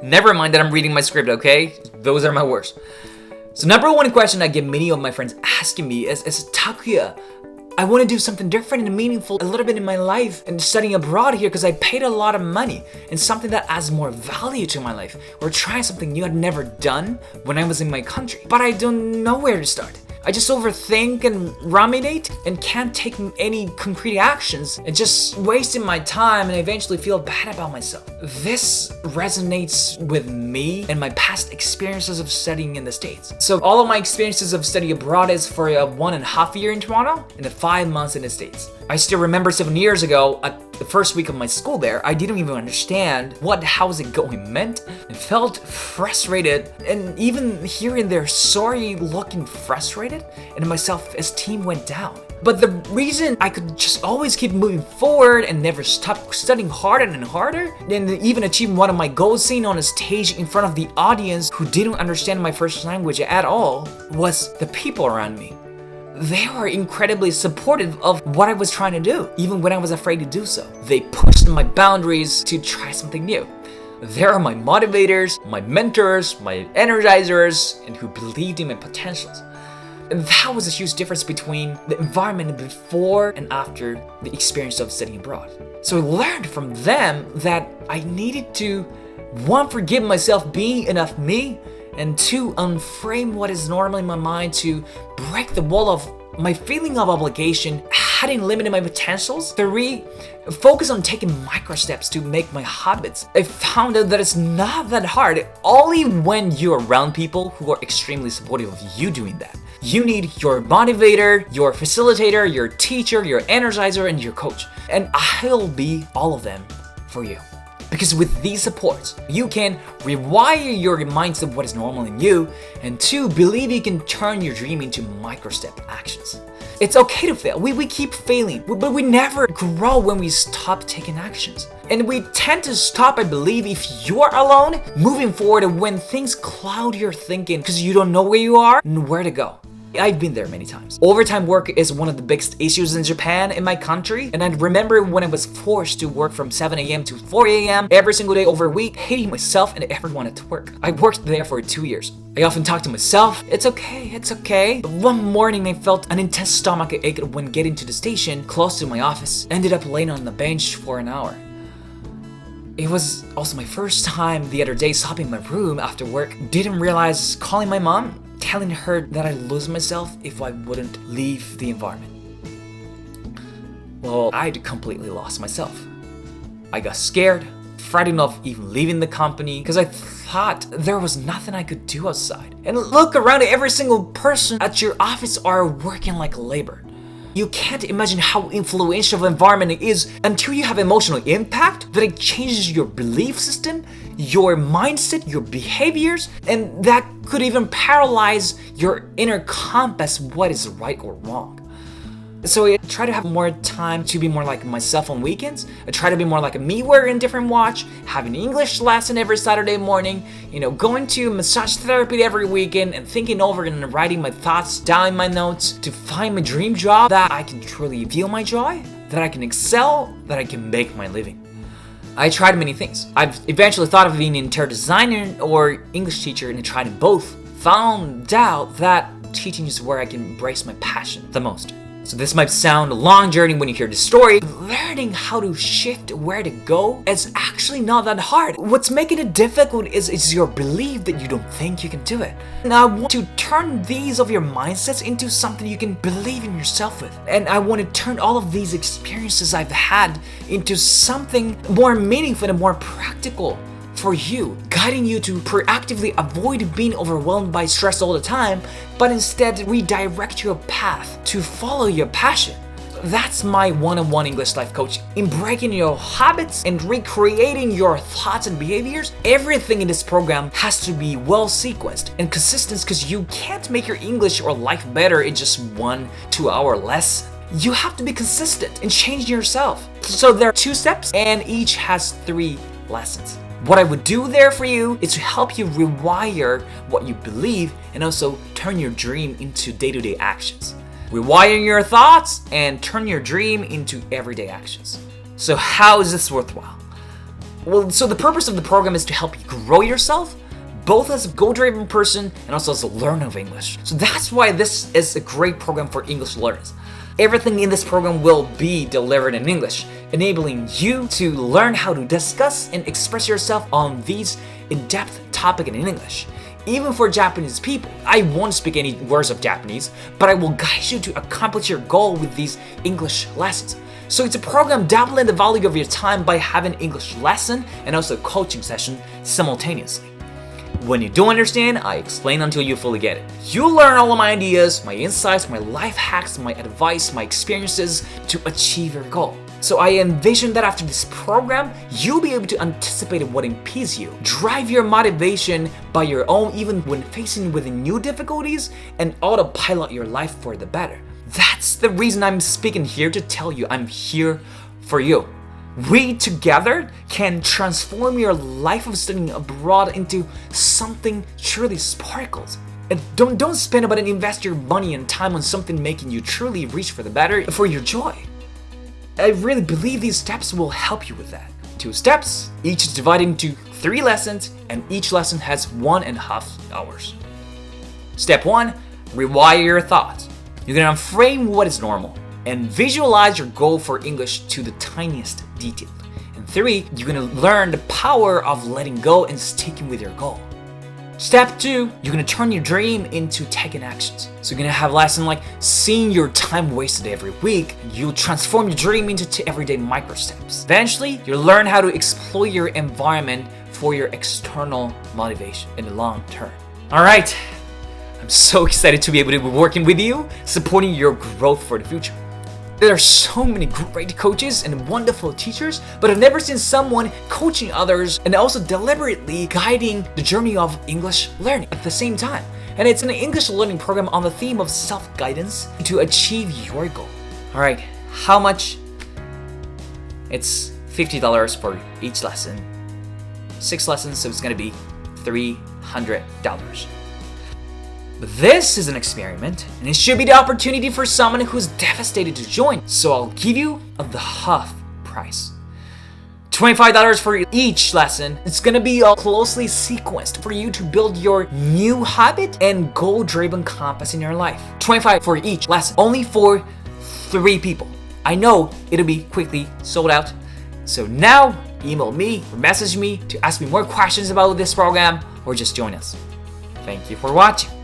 Never mind that I'm reading my script, okay? Those are my words. So number one question I get many of my friends asking me is Takuya, I want to do something different and meaningful a little bit in my life and studying abroad here because I paid a lot of money and something that adds more value to my life, or trying something new I'd never done when I was in my country. But I don't know where to start. I just overthink and ruminate and can't take any concrete actions and just wasting my time, and I eventually feel bad about myself. This resonates with me and my past experiences of studying in the States. So all of my experiences of studying abroad is for a 1.5 year in Toronto and 5 months in the States. I still remember 7 years ago, at the first week of my school there, I didn't even understand what housing going meant and felt frustrated, and even hearing their sorry looking frustrated, and my self-esteem went down. But the reason I could just always keep moving forward and never stop studying harder and harder, and even achieve one of my goals, seen on a stage in front of the audience who didn't understand my first language at all, was the people around me. They were incredibly supportive of what I was trying to do, even when I was afraid to do so. They pushed my boundaries to try something new. They are my motivators, my mentors, my energizers, and who believed in my potentials. And that was a huge difference between the environment before and after the experience of studying abroad. So I learned from them that I needed to, one, forgive myself being enough me, and two, unframe what is normally in my mind to break the wall of my feeling of obligation, hadn't limited my potentials. Three, focus on taking micro steps to make my habits. I found out that it's not that hard, only when you're around people who are extremely supportive of you doing that. You need your motivator, your facilitator, your teacher, your energizer, and your coach. And I'll be all of them for you. Because with these supports, you can rewire your mindset of what is normal in you, and two, believe you can turn your dream into micro-step actions. It's okay to fail. We keep failing, but we never grow when we stop taking actions. And we tend to stop, I believe, if you are alone, moving forward when things cloud your thinking because you don't know where you are and where to go. I've been there many times. Overtime work is one of the biggest issues in Japan, in my country, and I remember when I was forced to work from 7 a.m. to 4 a.m. every single day over a week, hating myself and everyone at work. I worked there for 2 years. I often talk to myself, it's okay. But one morning I felt an intense stomach ache when getting to the station close to my office. Ended up laying on the bench for an hour. It was also my first time the other day stopping my room after work. Didn't realize calling my mom, telling her that I'd lose myself if I wouldn't leave the environment. Well, I'd completely lost myself. I got scared, frightened of even leaving the company because I thought there was nothing I could do outside. And look around, every single person at your office are working like labor. You can't imagine how influential the environment is until you have emotional impact that it changes your belief system, your mindset, your behaviors, and that could even paralyze your inner compass what is right or wrong. So I try to have more time to be more like myself on weekends. I try to be more like me wearing a different watch, having an English lesson every Saturday morning, going to massage therapy every weekend and thinking over and writing my thoughts down in my notes to find my dream job that I can truly feel my joy, that I can excel, that I can make my living. I tried many things. I've eventually thought of being an interior designer or English teacher, and I tried both. Found out that teaching is where I can embrace my passion the most. So this might sound a long journey when you hear the story. Learning how to shift where to go is actually not that hard. What's making it difficult is your belief that you don't think you can do it. And I want to turn these of your mindsets into something you can believe in yourself with. And I want to turn all of these experiences I've had into something more meaningful and more practical for you, guiding you to proactively avoid being overwhelmed by stress all the time, but instead redirect your path to follow your passion. That's my one-on-one English life coach. In breaking your habits and recreating your thoughts and behaviors, everything in this program has to be well sequenced and consistent because you can't make your English or life better in just 1-2 hour lesson. You have to be consistent and change yourself. So there are 2 steps and each has 3 lessons. What I would do there for you is to help you rewire what you believe and also turn your dream into day-to-day actions. Rewiring your thoughts and turn your dream into everyday actions. So how is this worthwhile? Well, so the purpose of the program is to help you grow yourself, both as a goal-driven person and also as a learner of English. So that's why this is a great program for English learners. Everything in this program will be delivered in English, enabling you to learn how to discuss and express yourself on these in-depth topics in English. Even for Japanese people, I won't speak any words of Japanese, but I will guide you to accomplish your goal with these English lessons. So it's a program doubling the value of your time by having English lesson and also coaching session simultaneously. When you don't understand, I explain until you fully get it. You'll learn all of my ideas, my insights, my life hacks, my advice, my experiences to achieve your goal. So I envision that after this program, you'll be able to anticipate what impedes you, drive your motivation by your own even when facing with new difficulties, and autopilot your life for the better. That's the reason I'm speaking here, to tell you I'm here for you. We together can transform your life of studying abroad into something truly sparkles. And don't spend about it, invest your money and time on something making you truly reach for the better, for your joy. I really believe these steps will help you with that. 2 steps, each is divided into 3 lessons, and each lesson has 1.5 hours. Step 1, rewire your thoughts. You're gonna frame what is normal and visualize your goal for English to the tiniest detail. And 3, you're gonna learn the power of letting go and sticking with your goal. Step 2, you're gonna turn your dream into taking actions. So you're gonna have a lesson like seeing your time wasted every week. You'll transform your dream into everyday micro steps. Eventually, you'll learn how to exploit your environment for your external motivation in the long term. All right, I'm so excited to be able to be working with you, supporting your growth for the future. There are so many great coaches and wonderful teachers, but I've never seen someone coaching others and also deliberately guiding the journey of English learning at the same time. And it's an English learning program on the theme of self-guidance to achieve your goal. All right, how much? It's $50 for each lesson. 6 lessons, so it's gonna be $300. This is an experiment, and it should be the opportunity for someone who's devastated to join. So I'll give you the half price. $25 for each lesson. It's gonna be all closely sequenced for you to build your new habit and goal-driven compass in your life. $25 for each lesson, only for 3 people. I know it'll be quickly sold out. So now, email me or message me to ask me more questions about this program, or just join us. Thank you for watching.